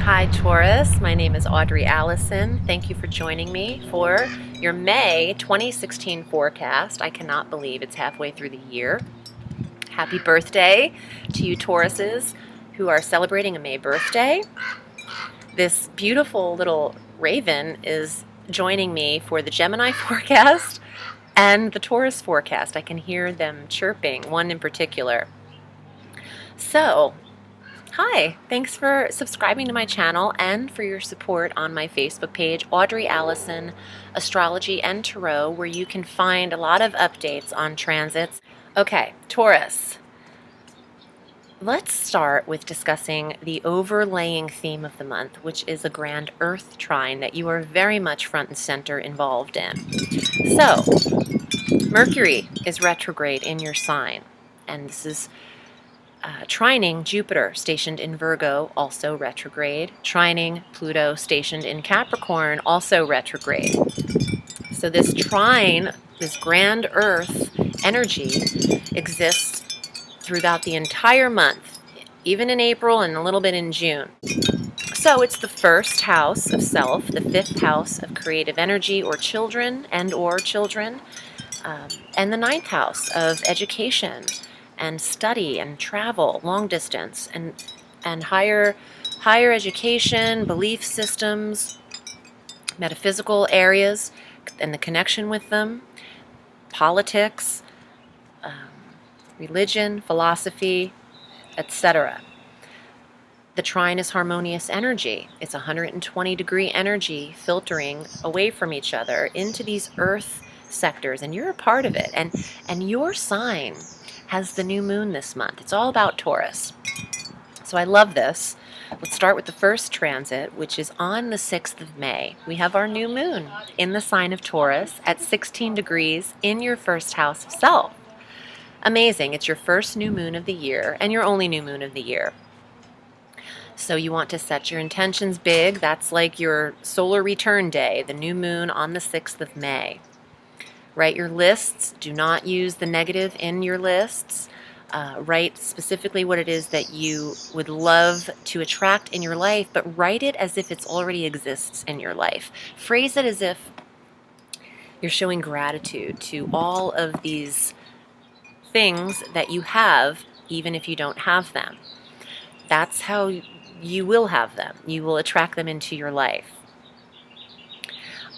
Hi Taurus, my name is Audrey Alison. Thank you for joining me for your May 2016 forecast. I cannot believe it's halfway through the year. Happy birthday to you Tauruses who are celebrating a May birthday. This beautiful little raven is joining me for the Gemini forecast and the Taurus forecast. I can hear them chirping, one in particular. So, hi, thanks for subscribing to my channel and for your support on my Facebook page, Audrey Alison Astrology and Tarot, where you can find a lot of updates on transits. Okay, Taurus, let's start with discussing the overlaying theme of the month, which is a grand Earth trine that you are very much front and center involved in. So, Mercury is retrograde in your sign, and this is trining Jupiter, stationed in Virgo, also retrograde. Trining Pluto, stationed in Capricorn, also retrograde. So this trine, this grand Earth energy, exists throughout the entire month, even in April and a little bit in June. So it's the first house of self, the fifth house of creative energy or children and the ninth house of education and study and travel, long distance, and higher education, belief systems, metaphysical areas, and the connection with them, politics, religion, philosophy, etc. The trine is harmonious energy. It's 120-degree energy filtering away from each other into these earth sectors, and you're a part of it. And your sign has the new moon this month. It's all about Taurus. So I love this. Let's start with the first transit, which is on the 6th of May. We have our new moon in the sign of Taurus at 16 degrees in your first house of self. Amazing. It's your first new moon of the year and your only new moon of the year. So you want to set your intentions big. That's like your solar return day, the new moon on the 6th of May. Write your lists. Do not use the negative in your lists. Write specifically what it is that you would love to attract in your life, but write it as if it already exists in your life. Phrase it as if you're showing gratitude to all of these things that you have, even if you don't have them. That's how you will have them. You will attract them into your life.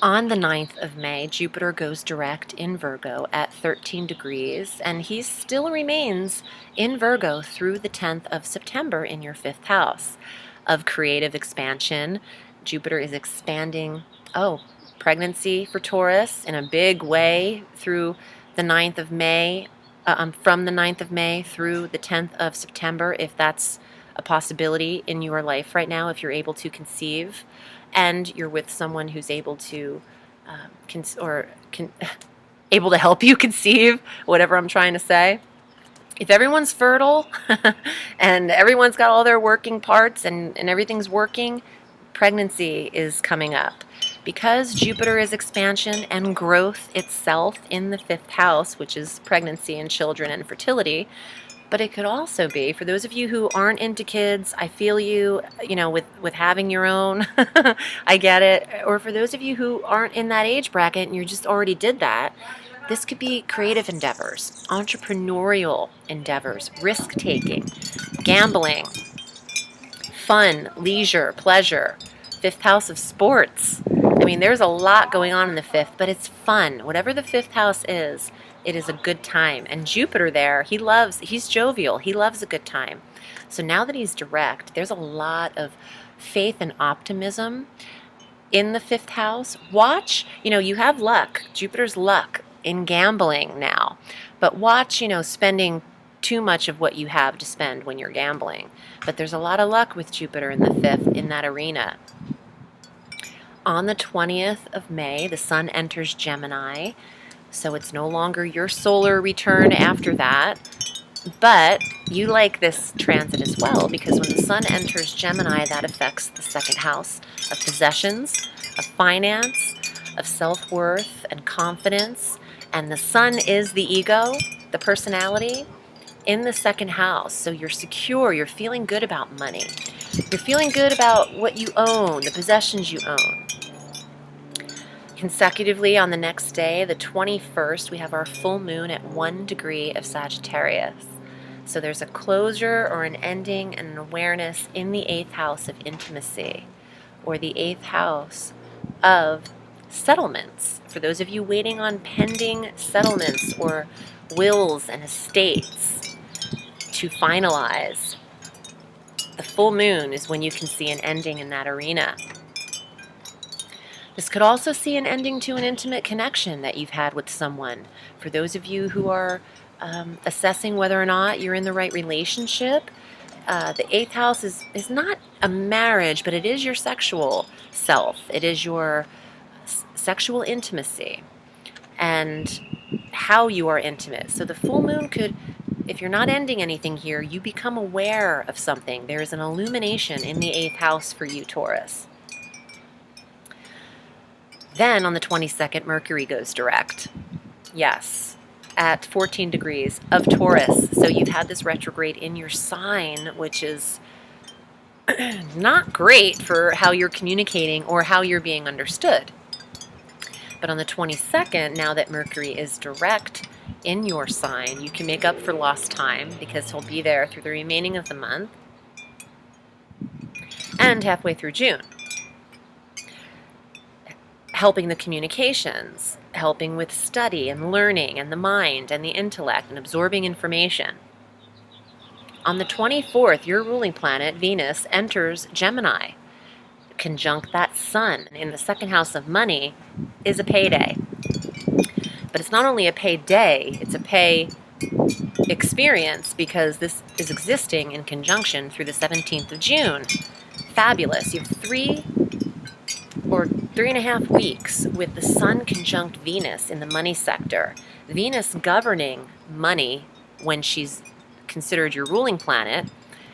On the 9th of May, Jupiter goes direct in Virgo at 13 degrees, and he still remains in Virgo through the 10th of September in your 5th house of creative expansion. Jupiter is expanding, pregnancy for Taurus in a big way through the 9th of May, from the 9th of May through the 10th of September, if that's a possibility in your life right now, if you're able to conceive and you're with someone who's able to able to help you conceive, whatever I'm trying to say. If everyone's fertile and everyone's got all their working parts and everything's working, pregnancy is coming up. Because Jupiter is expansion and growth itself in the 5th house, which is pregnancy and children and fertility. But it could also be, for those of you who aren't into kids, I feel you, with having your own, I get it. Or for those of you who aren't in that age bracket and you just already did that, this could be creative endeavors, entrepreneurial endeavors, risk-taking, gambling, fun, leisure, pleasure, 5th house of sports. I mean, there's a lot going on in the 5th, but it's fun. Whatever the 5th house is, it is a good time. And Jupiter there, he's jovial. He loves a good time. So now that he's direct, there's a lot of faith and optimism in the 5th house. Watch, you have luck. Jupiter's luck in gambling now. But watch, spending too much of what you have to spend when you're gambling. But there's a lot of luck with Jupiter in the 5th in that arena. On the 20th of May, the sun enters Gemini. So it's no longer your solar return after that, but you like this transit as well, because when the sun enters Gemini, that affects the 2nd house of possessions, of finance, of self-worth and confidence, and the sun is the ego, the personality, in the 2nd house. So you're secure, you're feeling good about money. You're feeling good about what you own, the possessions you own. Consecutively on the next day, the 21st, we have our full moon at 1 degree of Sagittarius. So there's a closure or an ending and an awareness in the 8th house of intimacy, or the 8th house of settlements. For those of you waiting on pending settlements or wills and estates to finalize, the full moon is when you can see an ending in that arena. This could also see an ending to an intimate connection that you've had with someone. For those of you who are assessing whether or not you're in the right relationship, the 8th house is not a marriage, but it is your sexual self. It is your sexual intimacy and how you are intimate. So the full moon could, if you're not ending anything here, you become aware of something. There is an illumination in the 8th house for you, Taurus. Then on the 22nd, Mercury goes direct. Yes, at 14 degrees of Taurus. So you've had this retrograde in your sign, which is not great for how you're communicating or how you're being understood. But on the 22nd, now that Mercury is direct in your sign, you can make up for lost time because he'll be there through the remaining of the month and halfway through June. Helping the communications, helping with study and learning and the mind and the intellect and absorbing information. On the 24th, your ruling planet, Venus, enters Gemini. Conjunct that sun in the 2nd house of money is a payday. But it's not only a payday, it's a pay experience because this is existing in conjunction through the 17th of June. Fabulous. You have 3.5 weeks with the sun conjunct Venus in the money sector. Venus governing money when she's considered your ruling planet,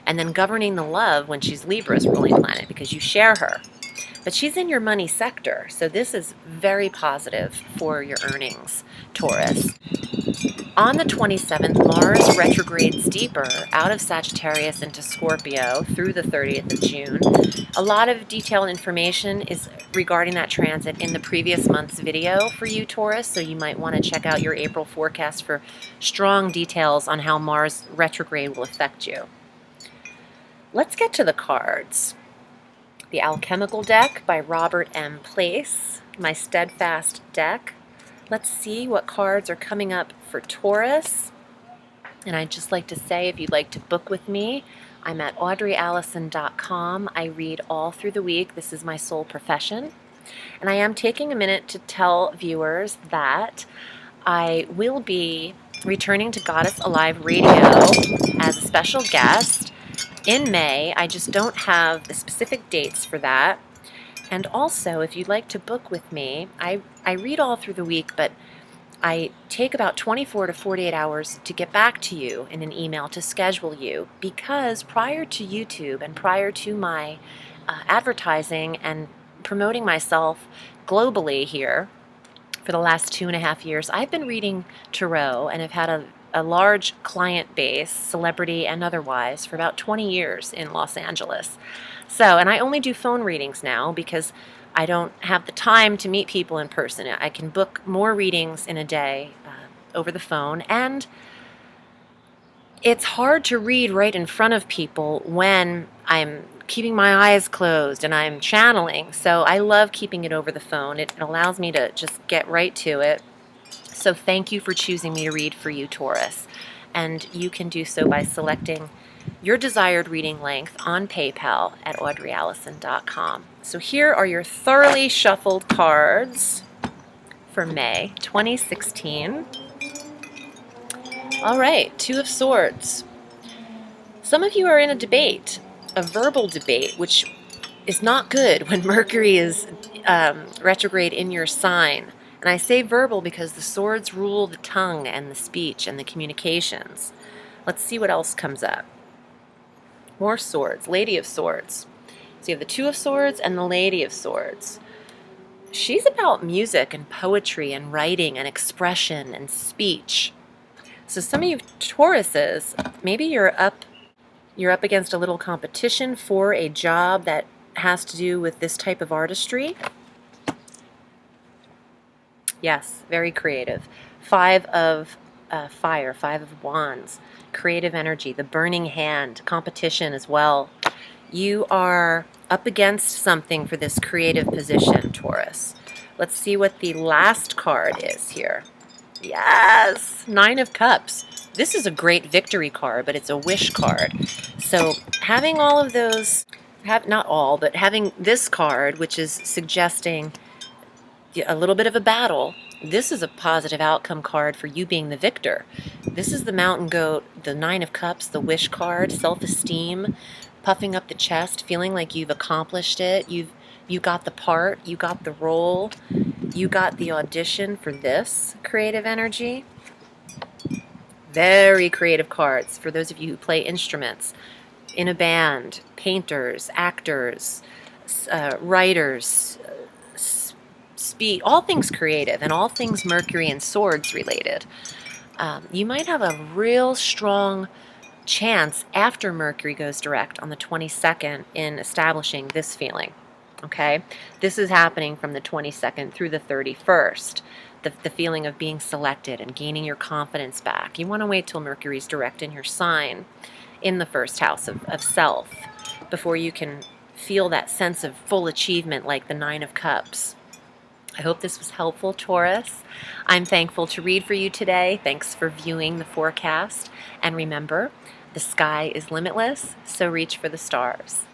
and then governing the love when she's Libra's ruling planet because you share her. But she's in your money sector, so this is very positive for your earnings, Taurus. On the 27th, Mars retrogrades deeper out of Sagittarius into Scorpio through the 30th of June. A lot of detailed information is regarding that transit in the previous month's video for you, Taurus, so you might want to check out your April forecast for strong details on how Mars retrograde will affect you. Let's get to the cards. The Alchemical deck by Robert M. Place, my steadfast deck. Let's see what cards are coming up for Taurus. And I'd just like to say, if you'd like to book with me, I'm at audreyalison.com. I read all through the week. This is my sole profession. And I am taking a minute to tell viewers that I will be returning to Goddess Alive Radio as a special guest in May. I just don't have the specific dates for that. And also, if you'd like to book with me, I read all through the week, but I take about 24 to 48 hours to get back to you in an email to schedule you, because prior to YouTube and prior to my advertising and promoting myself globally here for the last 2.5 years, I've been reading tarot and have had a large client base, celebrity and otherwise, for about 20 years in Los Angeles. So, and I only do phone readings now because I don't have the time to meet people in person. I can book more readings in a day over the phone, and it's hard to read right in front of people when I'm keeping my eyes closed and I'm channeling. So I love keeping it over the phone. It allows me to just get right to it. So thank you for choosing me to read for you, Taurus. And you can do so by selecting your desired reading length on PayPal at audreyalison.com. So here are your thoroughly shuffled cards for May 2016. All right, Two of Swords. Some of you are in a debate, a verbal debate, which is not good when Mercury is retrograde in your sign. And I say verbal because the swords rule the tongue and the speech and the communications. Let's see what else comes up. More swords, Lady of Swords. So you have the Two of Swords and the Lady of Swords. She's about music and poetry and writing and expression and speech. So some of you Tauruses, maybe you're up You're up against a little competition for a job that has to do with this type of artistry. Yes, very creative. Five of fire, five of wands, creative energy, the burning hand, competition as well. You are up against something for this creative position, Taurus. Let's see what the last card is here. Yes, Nine of Cups. This is a great victory card, but it's a wish card. So having all of those, not all, but having this card, which is suggesting a little bit of a battle, this is a positive outcome card for you being the victor. This is the Mountain Goat, the Nine of Cups, the wish card, self-esteem, puffing up the chest, feeling like you've accomplished it. You got the part, you got the role, you got the audition for this creative energy. Very creative cards for those of you who play instruments, in a band, painters, actors, writers, all things creative and all things Mercury and swords related. You might have a real strong chance after Mercury goes direct on the 22nd in establishing this feeling. Okay, this is happening from the 22nd through the 31st. The feeling of being selected and gaining your confidence back. You want to wait till Mercury's direct in your sign in the first house of self before you can feel that sense of full achievement like the Nine of Cups. I hope this was helpful, Taurus. I'm thankful to read for you today. Thanks for viewing the forecast. And remember, the sky is limitless, so reach for the stars.